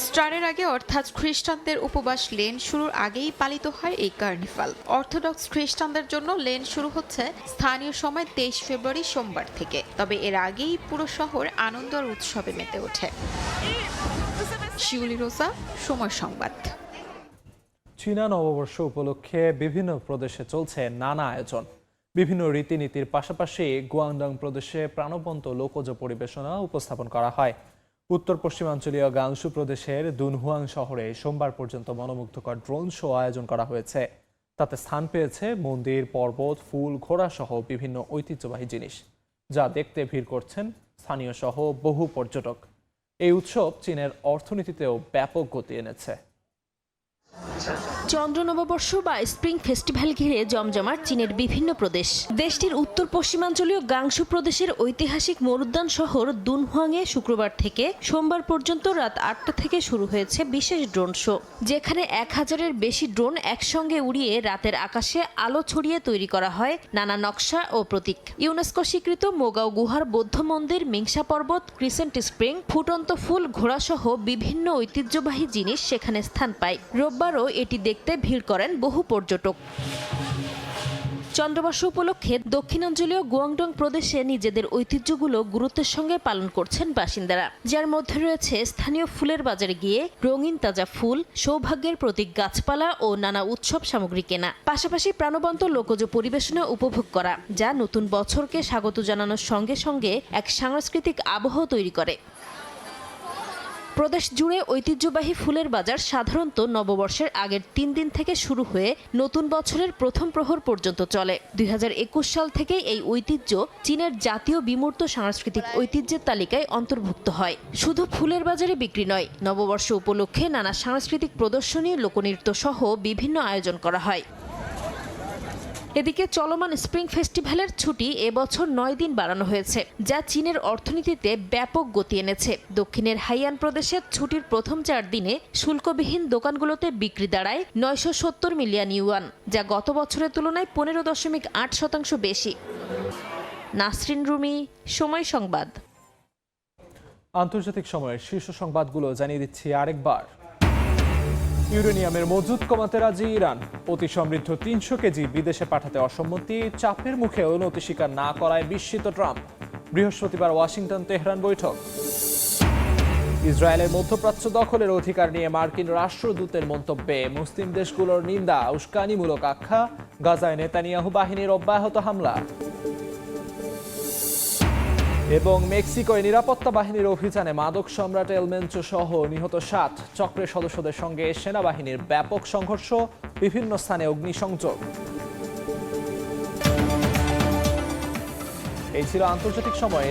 স্টারের আগে অর্থাৎ খ্রিস্টানদের উপবাস লেন শুরুর আগেই পালিত হয় এই কার্নিভাল। অর্থোডক্স খ্রিস্টানদের জন্য লেন শুরু হচ্ছে স্থানীয় সময় 23 ফেব্রুয়ারি সোমবার থেকে। তবে এর আগেই পুরো শহর আনন্দ আর উৎসবে মেতে ওঠে। শিউলি রোজা, সময় সংবাদ। চীনা নববর্ষ উপলক্ষে বিভিন্ন প্রদেশে চলছে নানা আয়োজন। বিভিন্ন রীতিনীতির পাশাপাশি গুয়াংডং প্রদেশে প্রাণবন্ত লোকজ পরিবেশনা উপস্থাপন করা হয়। উত্তর পশ্চিমাঞ্চলীয় গাংসু প্রদেশের দুনহুয়াং শহরে সোমবার পর্যন্ত মনোমুগ্ধকর ড্রোন শো আয়োজন করা হয়েছে। তাতে স্থান পেয়েছে মন্দির, পর্বত, ফুল, ঘোড়া সহ বিভিন্ন ঐতিহ্যবাহী জিনিস, যা দেখতে ভিড় করছেন স্থানীয় সহ বহু পর্যটক। এই উৎসব চীনের অর্থনীতিতেও ব্যাপক গতি এনেছে। চন্দ্র নববর্ষ বা স্প্রিং ফেস্টিভ্যাল ঘিরে জমজমাট চীনের বিভিন্ন প্রদেশ। দেশটির উত্তর পশ্চিমাঞ্চলীয় গাংসু প্রদেশের ঐতিহাসিক মরুদ্যান শহর দুনহুয়াংয়ে শুক্রবার থেকে সোমবার পর্যন্ত রাত 8টা থেকে শুরু হয়েছে বিশেষ ড্রোন শো, যেখানে 1000-এর বেশি ড্রোন একসঙ্গে উড়িয়ে রাতের আকাশে আলো ছড়িয়ে তৈরি করা হয় নানা নকশা ও প্রতীক। ইউনেস্কো স্বীকৃত মোগাও গুহার বৌদ্ধ মন্দির, মিংসা পর্বত, ক্রিসেন্ট স্প্রিং, ফুটন্ত ফুল, ঘোড়াসহ বিভিন্ন ঐতিহ্যবাহী জিনিস সেখানে স্থান পায়। রোববারও এটি দেখতে ভিড় করেন বহু পর্যটক। চন্দ্রবর্ষ উপলক্ষে দক্ষিণাঞ্চলীয় গুয়াংডং প্রদেশে নিজেদের ঐতিহ্যগুলো গুরুত্বের সঙ্গে পালন করছেন বাসিন্দারা, যার মধ্যে রয়েছে স্থানীয় ফুলের বাজারে গিয়ে রঙিন তাজা ফুল, সৌভাগ্যের প্রতীক গাছপালা ও নানা উৎসব সামগ্রী কেনা, পাশাপাশি প্রাণবন্ত লোকজ পরিবেশনা উপভোগ করা, যা নতুন বছরকে স্বাগত জানানোর সঙ্গে সঙ্গে এক সাংস্কৃতিক আবহ তৈরি করে। প্রদেশ জুড়ে ঐতিহ্যবাহী ফুলের বাজার সাধারণত নববর্ষের আগের 3 দিন থেকে শুরু হয়ে নতুন বছরের প্রথম প্রহর পর্যন্ত চলে। 2021 সাল থেকে এই ঐতিহ্য চীনের জাতীয় বিমূর্ত সাংস্কৃতিক ঐতিহ্যের তালিকায় অন্তর্ভুক্ত হয়। শুধু ফুলের বাজারে বিক্রি নয়, নববর্ষ উপলক্ষে নানা সাংস্কৃতিক প্রদর্শনী, লোকনৃত্য সহ বিভিন্ন আয়োজন করা হয়। এদিকে চলমান স্প্রিং ফেস্টিভ্যালের ছুটি এবছর 9 দিন বাড়ানো হয়েছে, যা চীনের অর্থনীতিতে ব্যাপক গতি এনেছে। দক্ষিণের হাইয়ান প্রদেশের ছুটির প্রথম 4 দিনে শুল্কবিহীন দোকানগুলোতে বিক্রি দাঁড়ায় 970 মিলিয়ন ইউয়ান, যা গত বছরের তুলনায় 15.8% বেশি। নাসরিন রুমি, সময় সংবাদ। আন্তর্জাতিক সময়ের শীর্ষ সংবাদগুলো জানিয়ে দিচ্ছি আরেকবার। ইউরেনিয়ামের মজুদ কমাতে রাজি ইরান। অতি সমৃদ্ধ 300 কেজি বিদেশে পাঠাতে অসম্মতি। চাপের মুখে অনুমতি স্বীকার না করায় বিস্মিত ট্রাম্প। বৃহস্পতিবার ওয়াশিংটন তেহরান বৈঠক। ইসরায়েলের মধ্যপ্রাচ্য দখলের অধিকার নিয়ে মার্কিন রাষ্ট্রদূতের মন্তব্যে মুসলিম দেশগুলোর নিন্দা, উস্কানিমূলক আখ্যা। গাজায় নেতানিয়াহু বাহিনীর অব্যাহত হামলা। এবং মেক্সিকোয় নিরাপত্তা বাহিনীর অভিযানে মাদক সম্রাট এল মেনচো সহ নিহত 7 চক্রের সদস্যদের সঙ্গে সেনাবাহিনীর ব্যাপক সংঘর্ষ, বিভিন্ন স্থানে অগ্নিসংযোগ। এই ছিল আন্তর্জাতিক সময়ে